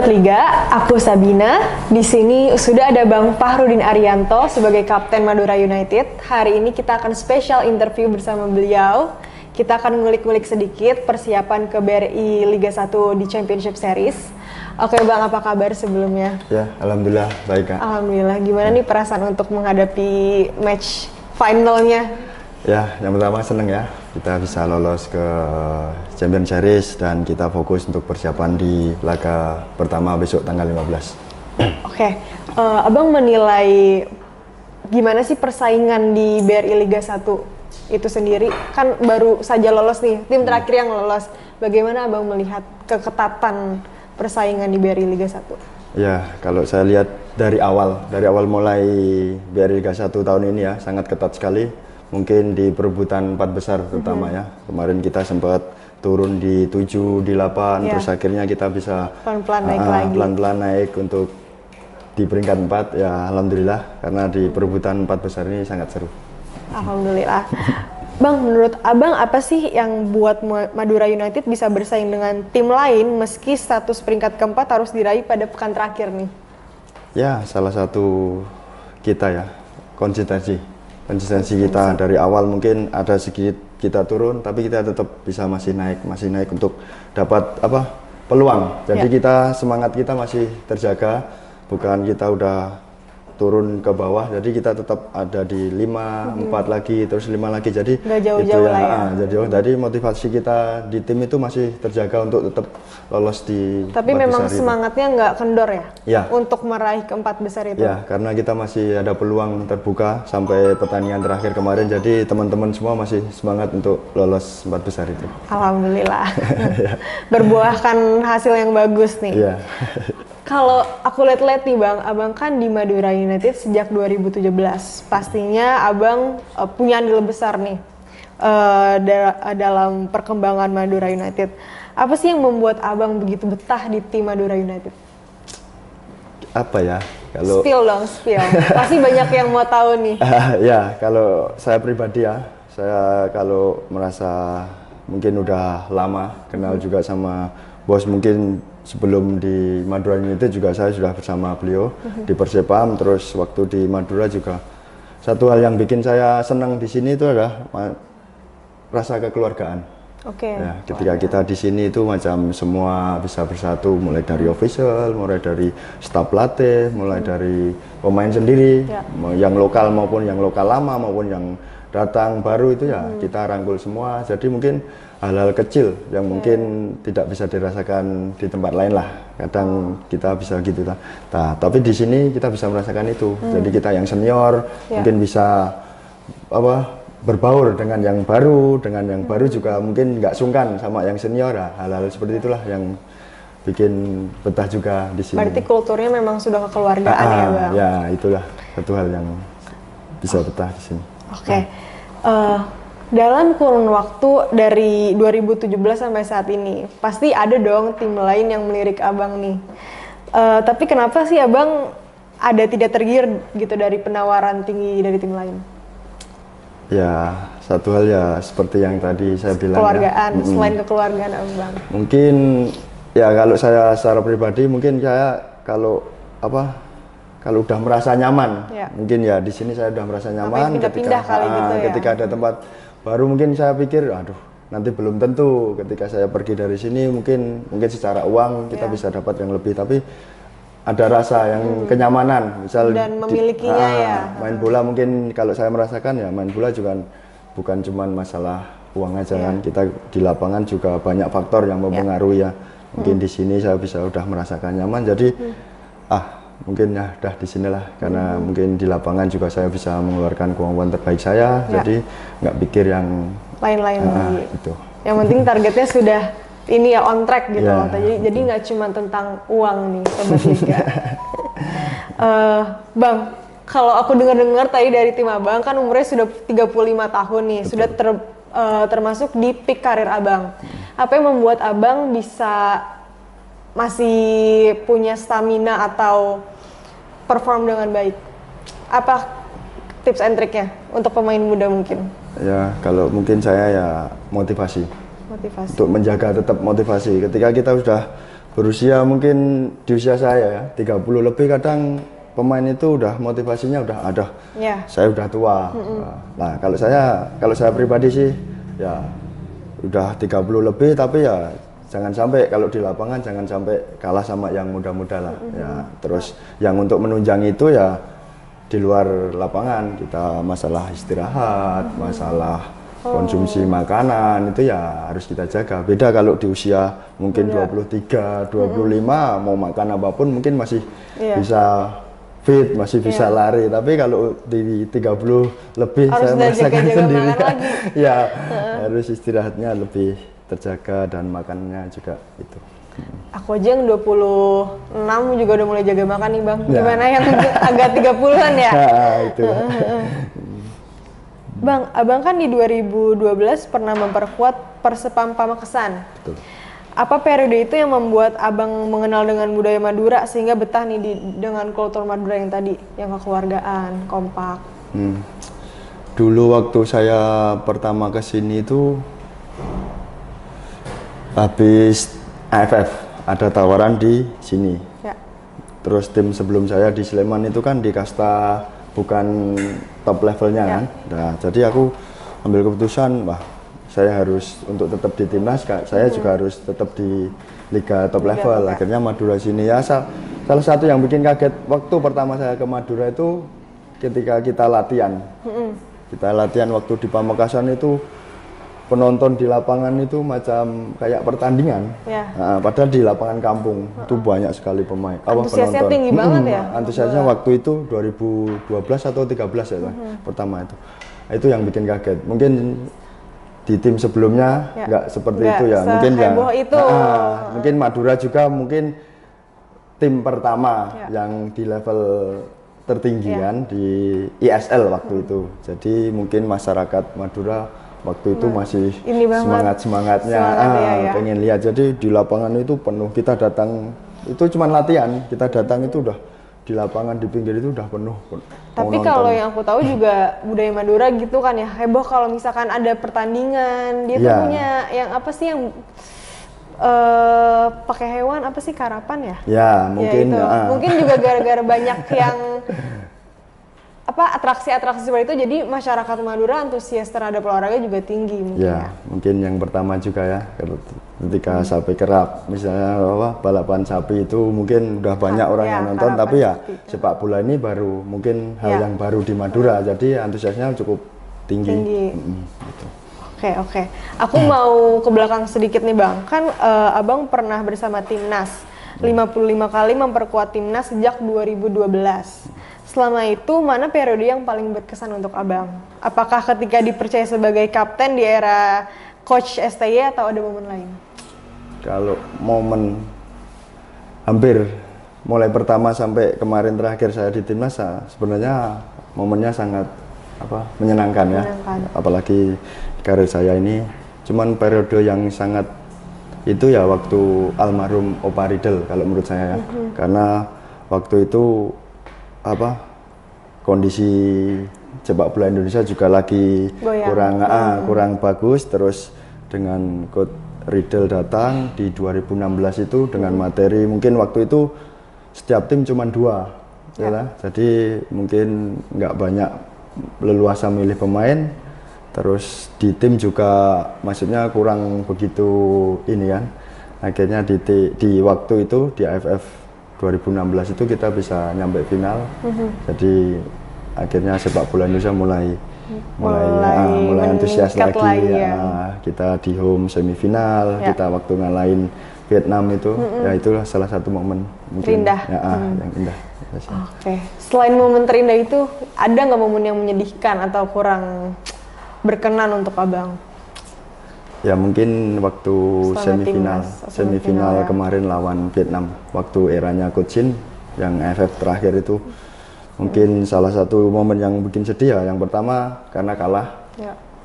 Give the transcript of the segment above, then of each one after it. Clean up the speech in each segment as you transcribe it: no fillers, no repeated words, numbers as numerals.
Sobat Liga, aku Sabina. Di sini sudah ada Bang Fahrudin Arianto sebagai Kapten Madura United. Hari ini kita akan spesial interview bersama beliau. Kita akan ngulik-ngulik sedikit persiapan ke BRI Liga 1 di Championship Series. Oke Bang, apa kabar sebelumnya? Ya, alhamdulillah baik Kak. Alhamdulillah. Gimana nih perasaan untuk menghadapi match finalnya? Ya, yang pertama seneng ya, kita bisa lolos ke Champion Series dan kita fokus untuk persiapan di laga pertama besok tanggal 15. Oke, Abang menilai gimana sih persaingan di BRI Liga 1 itu sendiri? Kan baru saja lolos nih, tim terakhir yang lolos. Bagaimana Abang melihat keketatan persaingan di BRI Liga 1? Ya, kalau saya lihat dari awal mulai BRI Liga 1 tahun ini ya, sangat ketat sekali. Mungkin di perebutan 4 besar terutama ya. Kemarin kita sempat turun di 7, di 8, terus akhirnya kita bisa pelan-pelan naik lagi. Pelan-pelan naik untuk di peringkat 4 ya, alhamdulillah, karena di perebutan 4 besar ini sangat seru. Alhamdulillah. Bang, menurut Abang apa sih yang buat Madura United bisa bersaing dengan tim lain meski status peringkat keempat harus diraih pada pekan terakhir nih? Ya, salah satu kita ya, konsistensi kita dari awal. Mungkin ada sedikit kita turun, tapi kita tetap bisa masih naik untuk dapat peluang. Jadi kita semangat kita masih terjaga, bukan kita udah turun ke bawah, jadi kita tetap ada di 5, 4 lagi, terus 5 lagi, jadi nggak jauh-jauh lah ya. Jadi motivasi kita di tim itu masih terjaga untuk tetap lolos di. Tapi memang semangatnya nggak kendor ya? Ya. Untuk meraih keempat besar itu? Ya, karena kita masih ada peluang terbuka sampai pertandingan terakhir kemarin, jadi teman-teman semua masih semangat untuk lolos 4 besar itu. Alhamdulillah. Berbuahkan hasil yang bagus nih. Iya. Kalau aku lihat-lihat nih Bang, Abang kan di Madura United sejak 2017. Pastinya Abang punya andil besar nih dalam perkembangan Madura United. Apa sih yang membuat Abang begitu betah di tim Madura United? Apa ya? Kalau spill dong, spill. Pasti banyak yang mau tahu nih. Ya, kalau saya pribadi ya, saya kalau merasa mungkin udah lama kenal juga sama bos, mungkin sebelum di Madura United juga saya sudah bersama beliau di Persepam, terus waktu di Madura juga. Satu hal yang bikin saya senang di sini itu adalah rasa kekeluargaan. Oke. Ya, ketika kita di sini itu macam semua bisa bersatu, mulai dari official, mulai dari staf pelatih, mulai dari pemain sendiri, yang lokal maupun yang lokal lama maupun yang datang baru itu ya kita rangkul semua. Jadi mungkin hal-hal kecil yang mungkin tidak bisa dirasakan di tempat lain lah. Kadang kita bisa gitu lah. Nah, tapi di sini kita bisa merasakan itu. Jadi kita yang senior mungkin bisa berbaur dengan yang baru juga mungkin nggak sungkan sama yang senior. Nah, hal-hal seperti itulah yang bikin betah juga di sini. Berarti kulturnya memang sudah kekeluargaan ya Bang? Ya, itulah satu hal yang bisa betah di sini. Oke. Dalam kurun waktu dari 2017 sampai saat ini, pasti ada dong tim lain yang melirik Abang nih. Tapi kenapa sih Abang tidak tergiur gitu dari penawaran tinggi dari tim lain? Ya, satu hal ya seperti yang tadi saya bilang. Kekeluargaan, selain kekeluargaan Abang. Mungkin ya kalau saya secara pribadi mungkin saya kalau udah merasa nyaman, mungkin ya di sini saya udah merasa nyaman. Pindah-pindah kali gitu ya. Ketika ada tempat baru mungkin saya pikir, aduh nanti belum tentu ketika saya pergi dari sini mungkin secara uang kita bisa dapat yang lebih, tapi ada rasa yang kenyamanan, misal dan memilikinya main bola mungkin kalau saya merasakan ya main bola juga bukan cuma masalah uang aja kan, kita di lapangan juga banyak faktor yang mempengaruhi ya. Mungkin di sini saya udah merasakan nyaman, jadi mungkin ya udah di sinilah, karena mungkin di lapangan juga saya bisa mengeluarkan kemampuan terbaik saya, jadi nggak pikir yang lain-lain itu. Yang penting targetnya sudah ini ya on track gitu loh. Jadi nggak cuma tentang uang nih Sobat Liga. Bang, kalau aku dengar tadi dari tim Abang kan umurnya sudah 35 tahun nih. Betul. Sudah termasuk di peak karir Abang. Apa yang membuat Abang bisa masih punya stamina atau perform dengan baik? Apa tips and triknya untuk pemain muda mungkin? Ya, kalau mungkin saya ya motivasi. Untuk menjaga tetap motivasi. Ketika kita sudah berusia mungkin di usia saya ya 30 lebih, kadang pemain itu udah motivasinya udah ada. Yeah. Saya udah tua. Nah, kalau saya pribadi sih ya udah 30 lebih, tapi ya jangan sampai kalau di lapangan jangan sampai kalah sama yang muda-muda lah. Ya, terus yang untuk menunjang itu ya di luar lapangan kita masalah istirahat, masalah konsumsi makanan itu ya harus kita jaga. Beda kalau di usia mungkin 23, 25 mau makan apapun mungkin masih bisa fit, masih bisa lari, tapi kalau di 30 lebih harus saya merasakan sendiri ya harus istirahatnya lebih terjaga dan makannya juga itu. Aku aja yang 26 juga udah mulai jaga makan nih Bang. Gimana yang agak 30-an ya? Itu. Bang, Abang kan di 2012 pernah memperkuat Persepam Pamekasan. Betul. Apa periode itu yang membuat Abang mengenal dengan budaya Madura sehingga betah nih dengan kultur Madura yang tadi, yang kekeluargaan, kompak? Dulu waktu saya pertama ke sini itu habis AFF, ada tawaran di sini. Ya. Terus tim sebelum saya di Sleman itu kan di kasta bukan top levelnya kan. Nah, jadi aku ambil keputusan, wah saya harus untuk tetap di timnas, saya juga harus tetap di liga top level. Akhirnya Madura sini ya salah satu yang bikin kaget waktu pertama saya ke Madura itu ketika kita latihan. Kita latihan waktu di Pamekasan itu penonton di lapangan itu macam kayak pertandingan. Nah, padahal di lapangan kampung itu banyak sekali pemain. Antusiasnya penonton. Tinggi banget ya. Antusiasnya waktu itu 2012 atau 13 ya pertama itu. Itu yang bikin kaget. Mungkin di tim sebelumnya nggak seperti itu ya, mungkin ya mungkin Madura juga mungkin tim pertama yang di level tertinggi kan di ISL waktu itu. Jadi mungkin masyarakat Madura waktu itu masih semangatnya pengen lihat. Jadi di lapangan itu penuh, kita datang itu cuma latihan, kita datang itu udah di lapangan di pinggir itu udah penuh. Tapi kalau yang aku tahu juga budaya Madura gitu kan ya, heboh kalau misalkan ada pertandingan, dia tuh punya yang apa sih yang pakai hewan apa sih, karapan ya? Ya mungkin. Mungkin juga gara-gara banyak yang atraksi-atraksi seperti itu, jadi masyarakat Madura antusias terhadap olahraga juga tinggi mungkin mungkin yang pertama juga ya ketika sapi kerap misalnya balapan sapi itu mungkin udah banyak orang yang nonton, tapi ya sepak bola ini baru mungkin hal yang baru di Madura, jadi antusiasnya cukup tinggi. Gitu. Oke. Aku mau ke belakang sedikit nih Bang, kan Abang pernah bersama timnas 55 kali memperkuat timnas sejak 2012. Selama itu, mana periode yang paling berkesan untuk Abang? Apakah ketika dipercaya sebagai kapten di era Coach STY atau ada momen lain? Kalau momen hampir mulai pertama sampai kemarin terakhir saya di timnas, sebenarnya momennya sangat menyenangkan ya. Apalagi karir saya ini, cuman periode yang sangat itu ya waktu almarhum Opa Riedel kalau menurut saya ya. Karena waktu itu kondisi sepak bola Indonesia juga lagi kurang bagus, terus dengan Coach Riedel datang di 2016 itu dengan materi mungkin waktu itu setiap tim cuma 2 jadi mungkin nggak banyak leluasa milih pemain, terus di tim juga maksudnya kurang begitu ini kan. Akhirnya di waktu itu di AFF 2016 itu kita bisa nyampe final. Jadi akhirnya sepak bola Indonesia mulai antusias lagi kita di home semifinal, kita waktu ngalahin Vietnam itu ya itulah salah satu momen mungkin terindah yang indah. Selain momen terindah itu, ada nggak momen yang menyedihkan atau kurang berkenan untuk Abang? Ya mungkin waktu semifinal kemarin lawan Vietnam, waktu eranya Coach Shin yang AFF terakhir itu mungkin salah satu momen yang bikin sedih ya. Yang pertama karena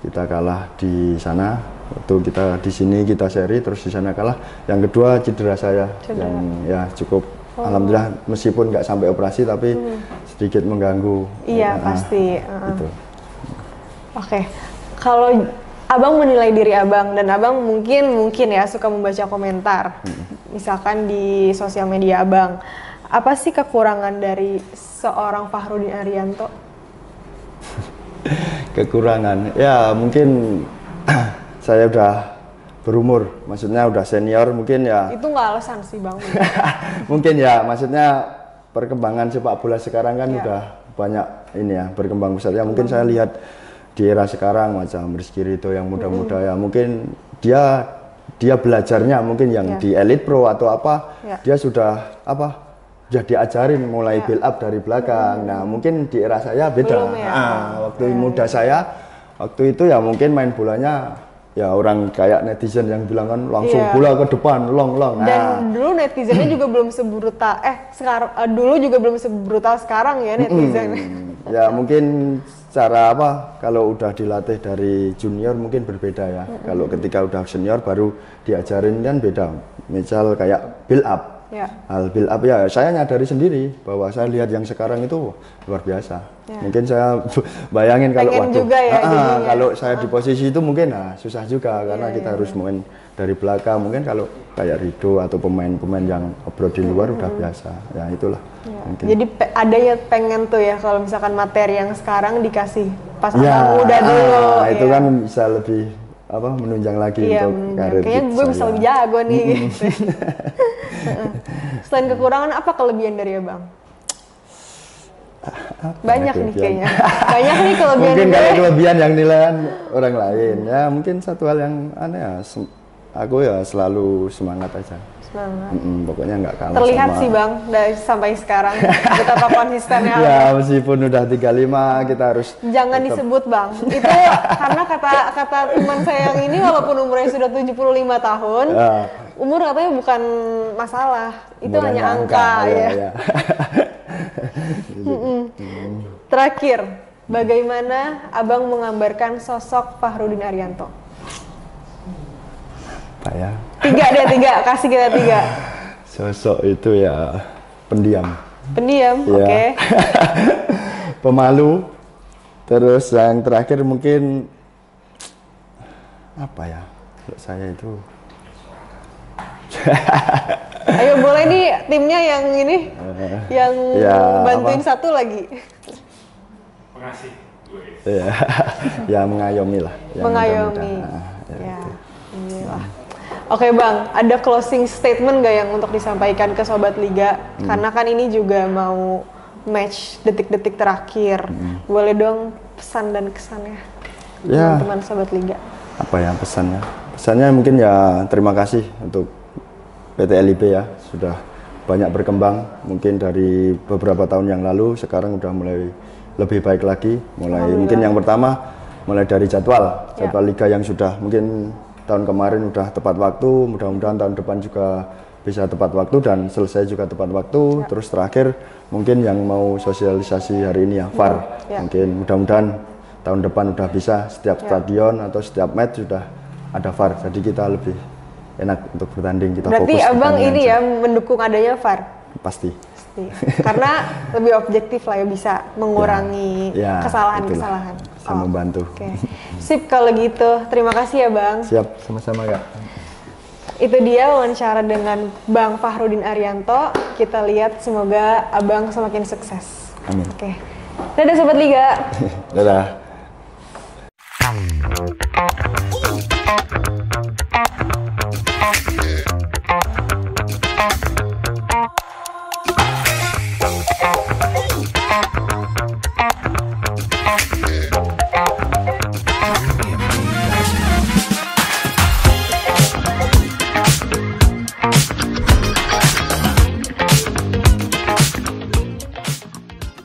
kita kalah di sana, waktu kita di sini kita seri terus di sana kalah. Yang kedua cedera saya yang ya cukup alhamdulillah meskipun nggak sampai operasi tapi sedikit mengganggu. Iya pasti. Kalau Abang menilai diri abang, dan abang mungkin ya suka membaca komentar, misalkan di sosial media abang. Apa sih kekurangan dari seorang Fakhrudin Arianto? Kekurangan, ya mungkin saya udah berumur, maksudnya udah senior mungkin ya. Itu nggak alasan sih bang. Mungkin ya, maksudnya perkembangan sepak bola sekarang kan udah banyak ini ya, berkembang besar ya. Mungkin saya lihat di era sekarang macam Rizky Ridho yang muda-muda ya, mungkin dia belajarnya mungkin yang di Elite Pro atau apa, dia sudah apa, sudah diajarin mulai build up dari belakang. Nah mungkin di era saya beda. Waktu muda saya, waktu itu ya mungkin main bolanya ya orang kayak netizen yang bilang kan langsung bola ke depan, long. Dan dulu netizennya juga belum sebrutal, sekarang dulu juga belum sebrutal sekarang ya netizen. Ya mungkin cara apa, kalau udah dilatih dari junior mungkin berbeda ya. Kalau ketika udah senior baru diajarin kan beda. Misal kayak build up. Hal build up ya saya nyadari sendiri bahwa saya lihat yang sekarang itu luar biasa. Mungkin saya bayangin kalau kalau saya di posisi itu mungkin susah juga karena kita harus main dari belakang. Mungkin kalau kayak Ridho atau pemain-pemain yang abroad di luar udah biasa. Ya itulah. Jadi adanya pengen tuh ya kalau misalkan materi yang sekarang dikasih pas abang muda dulu. Itu kan bisa lebih apa menunjang lagi untuk karir. Kayaknya gue bisa lebih jago nih. Gitu. Selain kekurangan, apa kelebihan dari abang? Banyak nih kayaknya. Banyak nih kelebihan. Mungkin kalau kelebihan yang nilaian orang lain ya, mungkin satu hal yang aneh ya, aku ya selalu semangat aja. Semangat. Pokoknya nggak kalah. Terlihat sih bang dari sampai sekarang betapa konsistennya. Ya meskipun udah 35 kita harus. Jangan disebut bang. Itu karena kata teman saya yang ini walaupun umurnya sudah 75 tahun, umur katanya bukan masalah. Itu hanya angka ya. Terakhir, bagaimana abang menggambarkan sosok Fakhrudin Arianto? Apa ya? 3 kasih kita 3. Sosok itu ya pendiam. Pendiam, oke. Pemalu. Terus yang terakhir mungkin apa ya? Kalau saya itu. Ayo boleh nih timnya yang ini, yang bantuin apa? Satu lagi. Makasih. Ya mengayomi lah. Mengayomi. Oke bang, ada closing statement gak yang untuk disampaikan ke Sobat Liga? Karena kan ini juga mau match detik-detik terakhir. Boleh dong pesan dan kesannya teman-teman Sobat Liga. Apa ya pesannya? Pesannya mungkin ya terima kasih untuk PT LIB ya, sudah banyak berkembang. Mungkin dari beberapa tahun yang lalu, sekarang udah mulai lebih baik lagi. Mungkin yang pertama, mulai dari jadwal liga yang sudah mungkin tahun kemarin udah tepat waktu, mudah-mudahan tahun depan juga bisa tepat waktu dan selesai juga tepat waktu. Terus terakhir mungkin yang mau sosialisasi hari ini ya VAR, mungkin mudah-mudahan tahun depan udah bisa setiap stadion atau setiap match sudah ada VAR, jadi kita lebih enak untuk bertanding, kita berarti fokus. Abang ini ya mendukung adanya VAR? Pasti. Karena lebih objektif lah ya, bisa mengurangi kesalahan-kesalahan. Bisa membantu. Sip kalau gitu, terima kasih ya Bang. Siap, sama-sama Kak. Itu dia wawancara dengan Bang Fakhrudin Arianto. Kita lihat semoga Abang semakin sukses. Amin. Dadah Sobat Liga. Dadah.